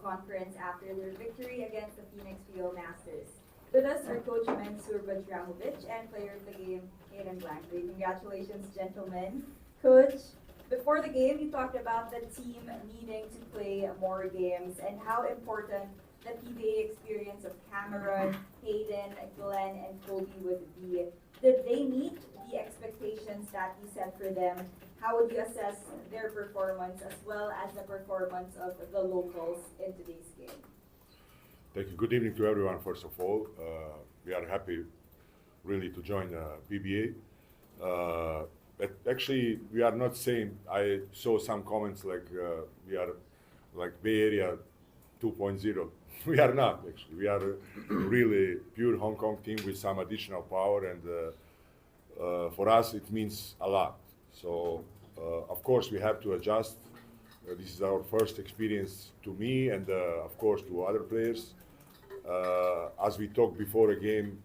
conference after their victory against the Phoenix Rio Masters. With us are Coach Mensur Bajramovic and player of the game, Aiden Blankley. Congratulations, gentlemen. Coach, before the game, you talked about the team needing to play more games and how important the PBA experience of Cameron, Hayden, Glenn, and Kobe would be. Did they meet the expectations that you set for them? How would you assess their performance as well as the performance of the locals in today's game? Thank you. Good evening to everyone, first of all. We are happy really to join PBA. But actually, we are not saying, I saw some comments like we are like Bay Area 2.0. We are not, actually. We are a really pure Hong Kong team with some additional power, and for us, it means a lot. So, of course, we have to adjust. This is our first experience to me and, of course, to other players. As we talked before a game,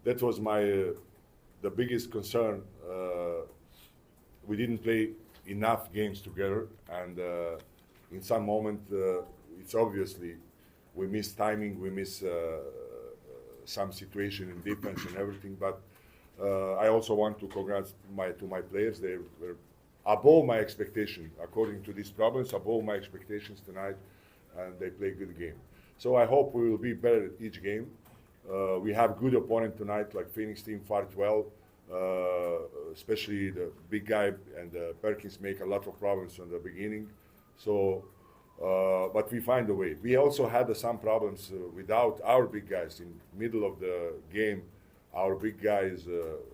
that was the biggest concern. We didn't play enough games together, and in some moment, it's obviously we miss timing, we miss some situation in defense and everything. But I also want to congratulate my players. They were above my expectation, according to these problems, above my expectations tonight, and they play good game. So I hope we will be better at each game. We have good opponent tonight, like Phoenix team fought well, especially the big guy and Perkins make a lot of problems from the beginning. So, but we find a way. We also had some problems without our big guys in middle of the game. Our big guy is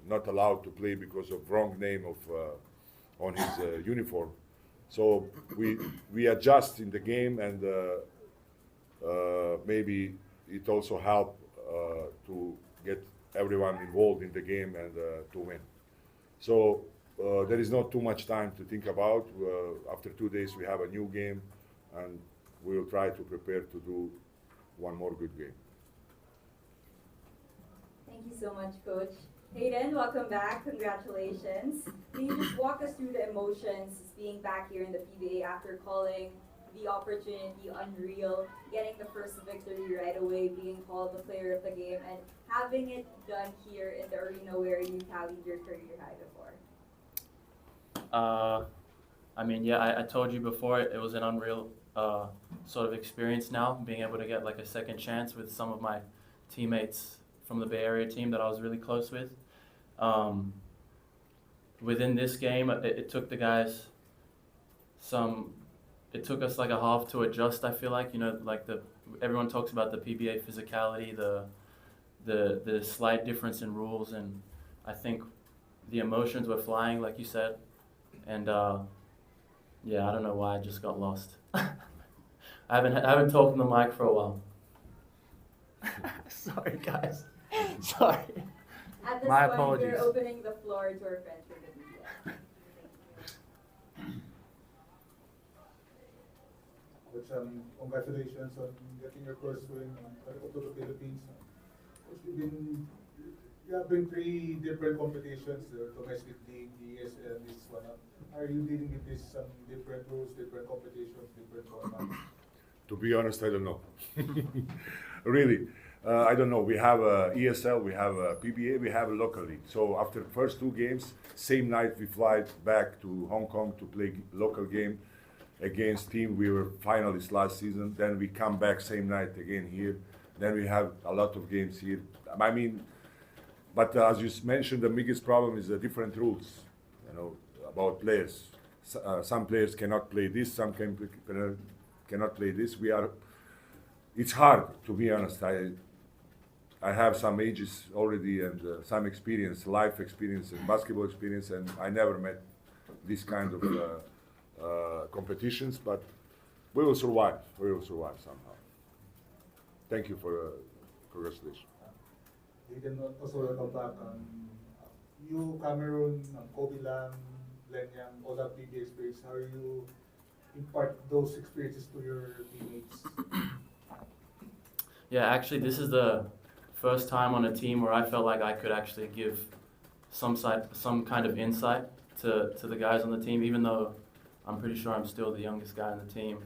not allowed to play because of wrong name of on his uniform. So we adjust in the game, and maybe it also helped to get everyone involved in the game and to win. So there is not too much time to think about. After 2 days we have a new game, and we will try to prepare to do one more good game. Thank you so much, Coach. Hayden, welcome back. Congratulations. Can you just walk us through the emotions being back here in the PBA after calling the opportunity unreal, getting the first victory right away, being called the player of the game, and having it done here in the arena where you tallied your career high before? I mean, yeah, I told you before, it was an unreal sort of experience now, being able to get like a second chance with some of my teammates from the Bay Area team that I was really close with. Within this game, it took the guys it took us like a half to adjust, I feel like. You know, like everyone talks about the PBA physicality, the slight difference in rules, and I think the emotions were flying, like you said. And yeah, I don't know why I just got lost. I haven't talked on the mic for a while. Sorry, guys. Sorry. At this My point, apologies. we're opening the floor to our friends for the media. Coach, congratulations on getting your first win to the Philippines. Coach, you have been 3 different competitions, the domestic league, the ESL, this one. Are you dealing with this different rules, different competitions, different formats? To be honest, I don't know. Really, I don't know. We have ESL, we have PBA, we have a local league. So after the first 2 games, same night we fly back to Hong Kong to play local game against team. We were finalists last season. Then we come back same night again here. Then we have a lot of games here. I mean, but as you mentioned, the biggest problem is the different rules, you know, about players. Some players cannot play this, some cannot play this. It's hard, to be honest. I have some ages already and some experience, life experience and basketball experience, and I never met this kind of competitions, but we will survive. We will survive somehow. Thank you for congratulations. Then also welcome back. You, Cameron, Kobe Lang, Glenn Yang, all that PBA experience. How you impart those experiences to your teammates? Yeah, actually, this is the first time on a team where I felt like I could actually give some kind of insight to the guys on the team, even though I'm pretty sure I'm still the youngest guy on the team.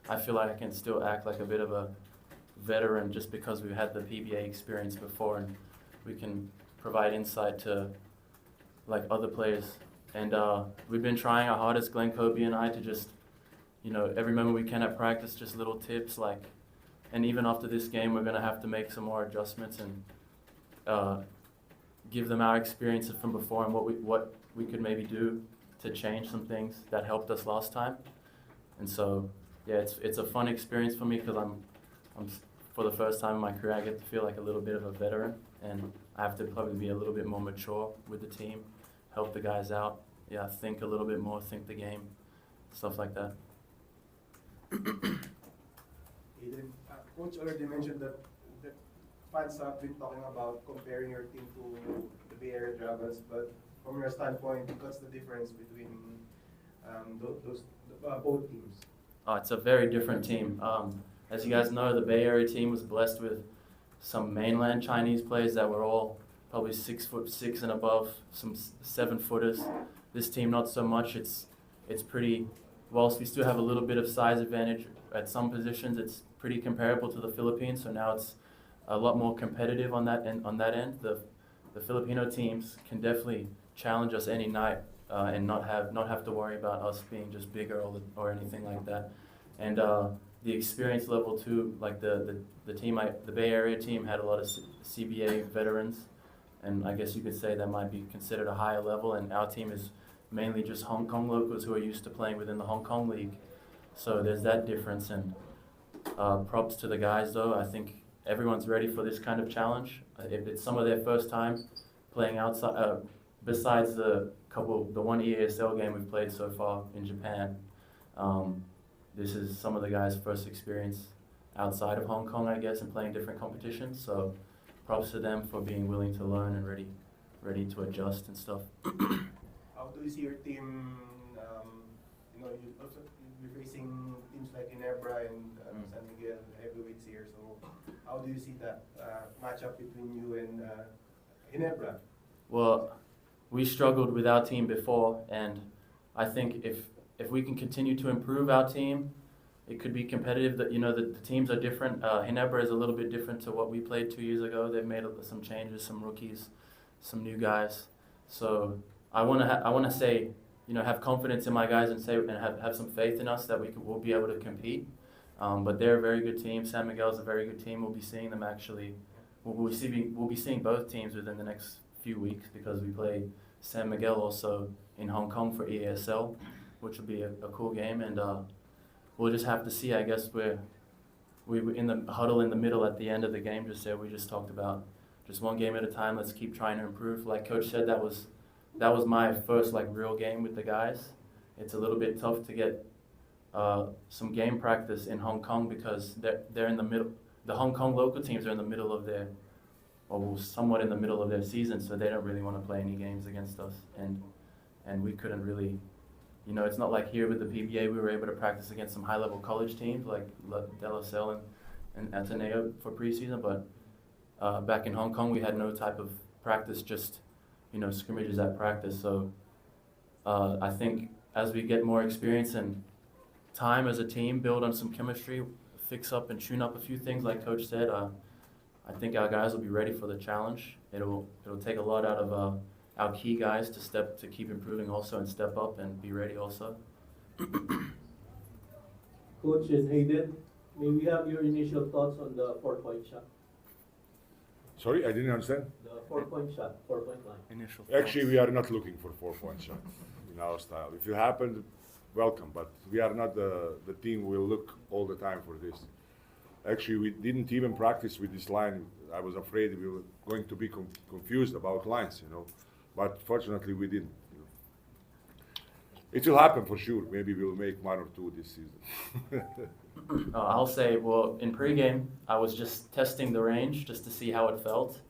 I feel like I can still act like a bit of a veteran just because we've had the PBA experience before, and we can provide insight to like other players. And we've been trying our hardest, Glenn, Kobe, and I, to just, every moment we can at practice, just little tips like. And even after this game, we're going to have to make some more adjustments and give them our experiences from before and what we could maybe do to change some things that helped us last time. And so, yeah, it's a fun experience for me because I'm for the first time in my career, I get to feel like a little bit of a veteran, and I have to probably be a little bit more mature with the team, help the guys out. Yeah, think a little bit more, think the game, stuff like that. Aiden, Coach already mentioned that the fans have been talking about comparing your team to the Bay Area Dragons, but from your standpoint, what's the difference between both teams? Oh, it's a very different team. As you guys know, the Bay Area team was blessed with some mainland Chinese players that were all probably 6'6" and above, some 7-footers. This team, not so much. It's pretty. Whilst we still have a little bit of size advantage at some positions, it's pretty comparable to the Philippines. So now it's a lot more competitive on that end. The Filipino teams can definitely challenge us any night and not have to worry about us being just bigger or anything like that. And the experience level too, like the Bay Area team had a lot of CBA veterans, and I guess you could say that might be considered a higher level. And our team is mainly just Hong Kong locals who are used to playing within the Hong Kong league. So there's that difference. And props to the guys though. I think everyone's ready for this kind of challenge. If it's some of their first time playing outside, besides the one EASL game we've played so far in Japan, this is some of the guys' first experience outside of Hong Kong, I guess, and playing different competitions. So props to them for being willing to learn and ready to adjust and stuff. How do you see your team? You're facing teams like Ginebra and San Miguel heavyweights here. So how do you see that matchup between you and Ginebra? Well, we struggled with our team before, and I think if we can continue to improve our team, it could be competitive. That the teams are different. Ginebra is a little bit different to what we played 2 years ago. They've made some changes, some rookies, some new guys. So I want to say, have confidence in my guys and have some faith in us that we'll be able to compete. But they're a very good team. San Miguel's a very good team. We'll be seeing them actually. We'll be seeing both teams within the next few weeks because we play San Miguel also in Hong Kong for EASL, which will be a cool game. And we'll just have to see. I guess we were in the huddle in the middle at the end of the game. We just talked about just one game at a time. Let's keep trying to improve. Like Coach said, that was my first real game with the guys. It's a little bit tough to get some game practice in Hong Kong because they're in the middle. The Hong Kong local teams are in the middle of somewhat in the middle of their season, so they don't really want to play any games against us. And we couldn't really, it's not like here with the PBA we were able to practice against some high-level college teams like De La Salle and Ateneo for preseason, but back in Hong Kong we had no type of practice, just scrimmages at practice. So I think as we get more experience and time as a team, build on some chemistry, fix up and tune up a few things like Coach said, I think our guys will be ready for the challenge. It'll take a lot out of our key guys to keep improving also and step up and be ready also. Coach and Hayden, may we have your initial thoughts on the 4-point shot? Sorry, I didn't understand. The 4-point shot, 4-point line. Initial Actually, we are not looking for 4-point shots in our style. If it happened, welcome, but we are not the team will look all the time for this. Actually, we didn't even practice with this line. I was afraid we were going to be confused about lines, but fortunately we didn't. It will happen for sure. Maybe we'll make 1 or 2 this season. I'll say, well, in pregame, I was just testing the range just to see how it felt.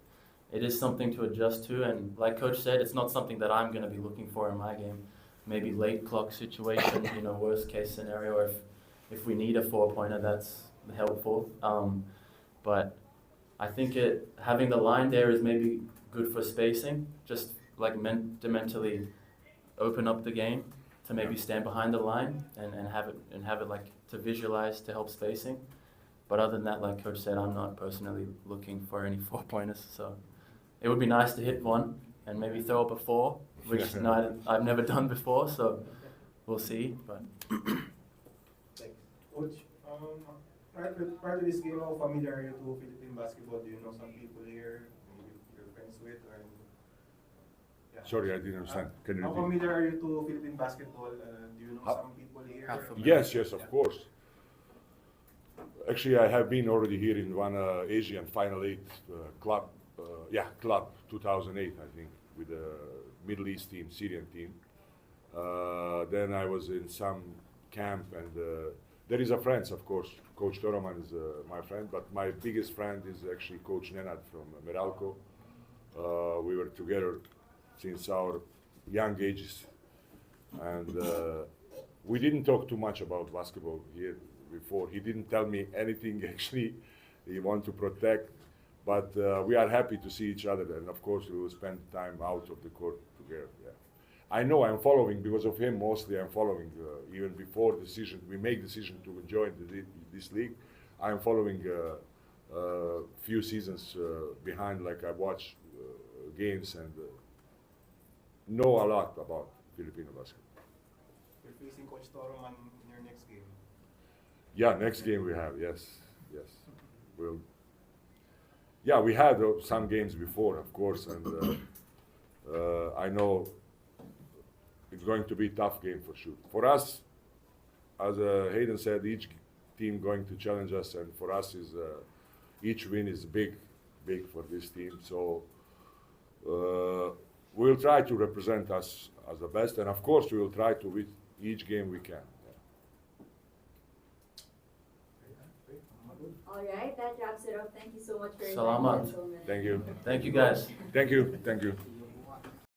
It is something to adjust to, and like Coach said, it's not something that I'm going to be looking for in my game. Maybe late clock situation, worst case scenario, or if we need a 4-pointer, that's helpful. But I think having the line there is maybe good for spacing, just to mentally open up the game, to maybe stand behind the line and have it to visualize to help spacing. But other than that, like Coach said, I'm not personally looking for any 4-pointers. So it would be nice to hit one and maybe throw up a 4, which I've never done before. So we'll see. But Coach, prior to this game, how familiar are you to Philippine basketball? Do you know some people here? Maybe you're friends with, or yeah. Sorry, I didn't understand. Can you How repeat? familiar are you to Philippine basketball? Do you know How- some people here? How familiar? Yes, yes, of course. Actually, I have been already here in one Asian Final 8 club, club 2008, I think, with the Middle East team, Syrian team. Then I was in some camp, and there is a friend, of course. Coach Toroman is my friend, but my biggest friend is actually Coach Nenad from Meralco. We were together since our young ages, and we didn't talk too much about basketball here before. He didn't tell me anything actually. He wanted to protect, but we are happy to see each other, and of course we will spend time out of the court together. Yeah. I know I'm following because of him. Mostly I'm following even before we make decision to join this league. I'm following few seasons behind. Like I watch games and know a lot about Filipino basketball. You're facing Coach Toroman in your next game. Yeah, next game we have. Yes. Well, yeah, we had some games before, of course, and I know it's going to be a tough game for sure. For us, as Hayden said, each team going to challenge us, and for us is each win is big for this team. So we'll try to represent us as the best, and of course we will try to win each game we can. All right, that wraps it up. Thank you so much for your Salamat. time, gentlemen. Thank you. thank you guys. Thank you.